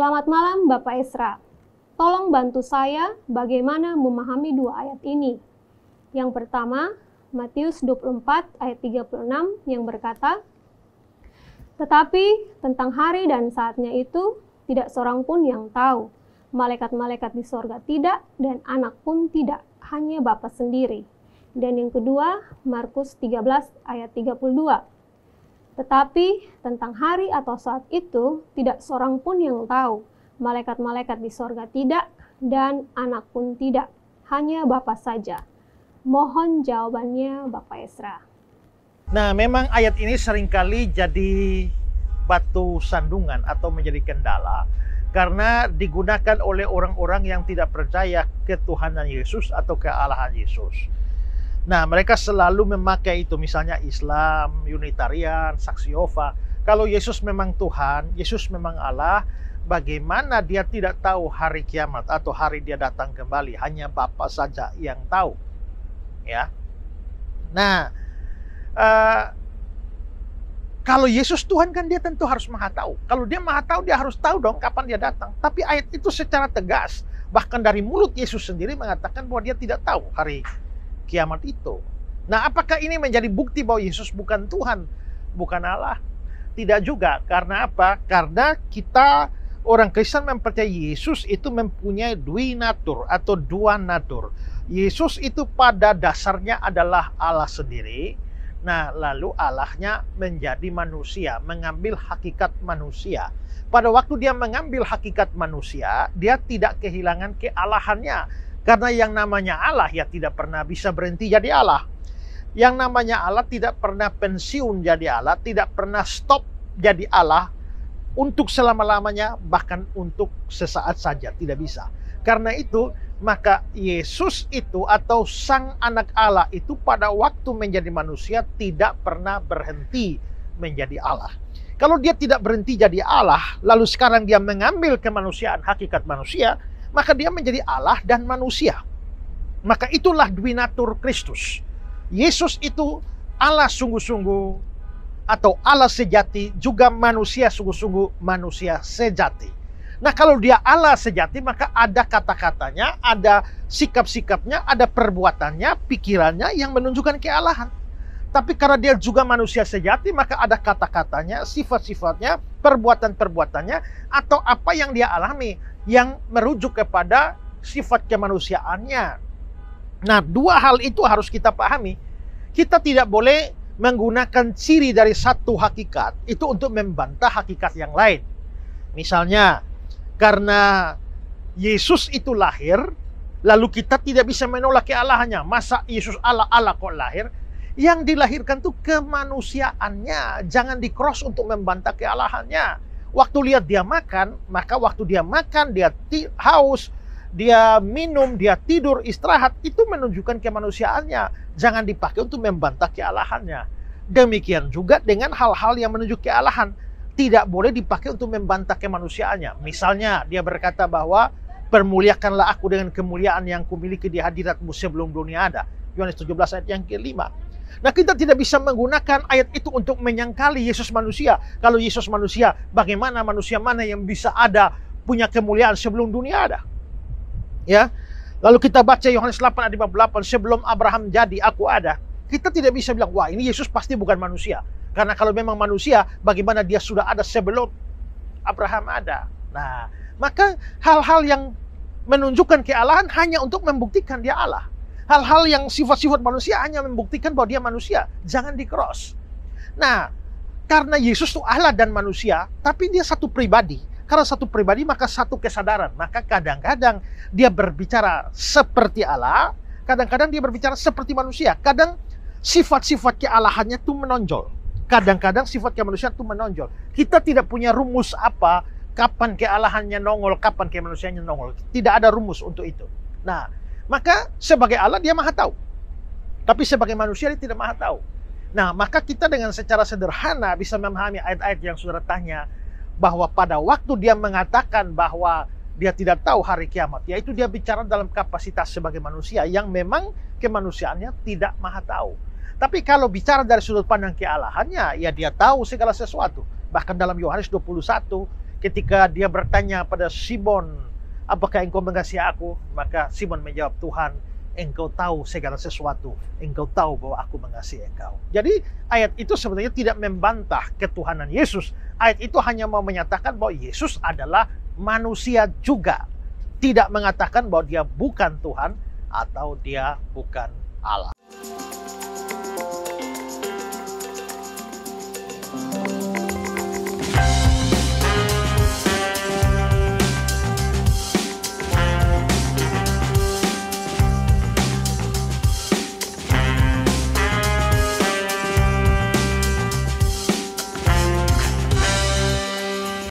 Selamat malam Bapak Esra. Tolong bantu saya bagaimana memahami dua ayat ini. Yang pertama, Matius 24 ayat 36 yang berkata, "Tetapi tentang hari dan saatnya itu tidak seorang pun yang tahu. Malaikat-malaikat di sorga tidak, dan anak pun tidak, hanya Bapa sendiri." Dan yang kedua, Markus 13 ayat 32. "Tetapi tentang hari atau saat itu tidak seorang pun yang tahu. Malaikat-malaikat di sorga tidak, dan anak pun tidak, hanya Bapa saja." Mohon jawabannya Bapak Esra. Nah, memang ayat ini seringkali jadi batu sandungan atau menjadi kendala karena digunakan oleh orang-orang yang tidak percaya ketuhanan Yesus atau kealahan Yesus. Nah, mereka selalu memakai itu, misalnya Islam, Unitarian, Saksi Yehova. Kalau Yesus memang Tuhan, Yesus memang Allah, bagaimana dia tidak tahu hari kiamat atau hari dia datang kembali? Hanya Bapa saja yang tahu. Ya. Nah, kalau Yesus Tuhan kan dia tentu harus maha tahu. Kalau dia maha tahu, dia harus tahu dong kapan dia datang. Tapi ayat itu secara tegas, bahkan dari mulut Yesus sendiri mengatakan bahwa dia tidak tahu hari kiamat itu. Nah, apakah ini menjadi bukti bahwa Yesus bukan Tuhan, bukan Allah? Tidak juga. Karena apa? Karena kita orang Kristen mempercayai Yesus itu mempunyai dui natur atau dua natur. Yesus itu pada dasarnya adalah Allah sendiri. Nah, lalu Allahnya menjadi manusia, mengambil hakikat manusia. Pada waktu dia mengambil hakikat manusia, dia tidak kehilangan kealahannya. Karena yang namanya Allah ya tidak pernah bisa berhenti jadi Allah. Yang namanya Allah tidak pernah pensiun jadi Allah, tidak pernah stop jadi Allah untuk selama-lamanya, bahkan untuk sesaat saja, tidak bisa. Karena itu, maka Yesus itu atau Sang Anak Allah itu pada waktu menjadi manusia tidak pernah berhenti menjadi Allah. Kalau dia tidak berhenti jadi Allah, lalu sekarang dia mengambil kemanusiaan, hakikat manusia, maka dia menjadi Allah dan manusia. Maka itulah duinatur Kristus. Yesus itu Allah sungguh-sungguh atau Allah sejati, juga manusia sungguh-sungguh manusia sejati. Nah, kalau dia Allah sejati, maka ada kata-katanya, ada sikap-sikapnya, ada perbuatannya, pikirannya yang menunjukkan kealahan. Tapi karena dia juga manusia sejati, maka ada kata-katanya, sifat-sifatnya, perbuatan-perbuatannya, atau apa yang dia alami yang merujuk kepada sifat kemanusiaannya. Nah, dua hal itu harus kita pahami. Kita tidak boleh menggunakan ciri dari satu hakikat itu untuk membantah hakikat yang lain. Misalnya, karena Yesus itu lahir, lalu kita tidak bisa menolak kealahannya. Masa Yesus Allah, Allah kok lahir? Yang dilahirkan itu kemanusiaannya. Jangan di-cross untuk membantah kealahannya. Waktu lihat dia makan, maka waktu dia makan, dia haus, dia minum, dia tidur, istirahat, itu menunjukkan kemanusiaannya. Jangan dipakai untuk membantah kealahannya. Demikian juga dengan hal-hal yang menunjuk kealahan. Tidak boleh dipakai untuk membantah kemanusiaannya. Misalnya, dia berkata bahwa permuliakanlah aku dengan kemuliaan yang kumiliki di hadiratmu sebelum dunia ada. Yohanes 17 ayat yang ke-5. Nah, kita tidak bisa menggunakan ayat itu untuk menyangkali Yesus manusia. Kalau Yesus manusia, bagaimana manusia mana yang bisa ada punya kemuliaan sebelum dunia ada? Ya. Lalu kita baca Yohanes 8 ayat 58, sebelum Abraham jadi, aku ada. Kita tidak bisa bilang, wah ini Yesus pasti bukan manusia. Karena kalau memang manusia, bagaimana dia sudah ada sebelum Abraham ada? Nah, maka hal-hal yang menunjukkan kealahan hanya untuk membuktikan dia Allah. Hal-hal yang sifat-sifat manusia hanya membuktikan bahwa dia manusia. Jangan di-cross. Nah, karena Yesus itu Allah dan manusia, tapi dia satu pribadi. Karena satu pribadi, maka satu kesadaran. Maka kadang-kadang dia berbicara seperti Allah, kadang-kadang dia berbicara seperti manusia. Kadang sifat-sifat kealahannya itu menonjol. Kadang-kadang sifat kemanusiaan itu menonjol. Kita tidak punya rumus apa, kapan kealahannya nongol, kapan kemanusiaannya nongol. Tidak ada rumus untuk itu. Nah, maka sebagai Allah dia maha tahu. Tapi sebagai manusia dia tidak maha tahu. Nah, maka kita dengan secara sederhana bisa memahami ayat-ayat yang saudara tanya, bahwa pada waktu dia mengatakan bahwa dia tidak tahu hari kiamat, yaitu dia bicara dalam kapasitas sebagai manusia yang memang kemanusiaannya tidak maha tahu. Tapi kalau bicara dari sudut pandang kealahannya, ya dia tahu segala sesuatu. Bahkan dalam Yohanes 21, Ketika dia bertanya pada Simon, apakah engkau mengasihi aku? Maka Simon menjawab, Tuhan, engkau tahu segala sesuatu. Engkau tahu bahwa aku mengasihi engkau. Jadi ayat itu sebenarnya tidak membantah ketuhanan Yesus. Ayat itu hanya mau menyatakan bahwa Yesus adalah manusia juga. Tidak mengatakan bahwa dia bukan Tuhan atau dia bukan Allah.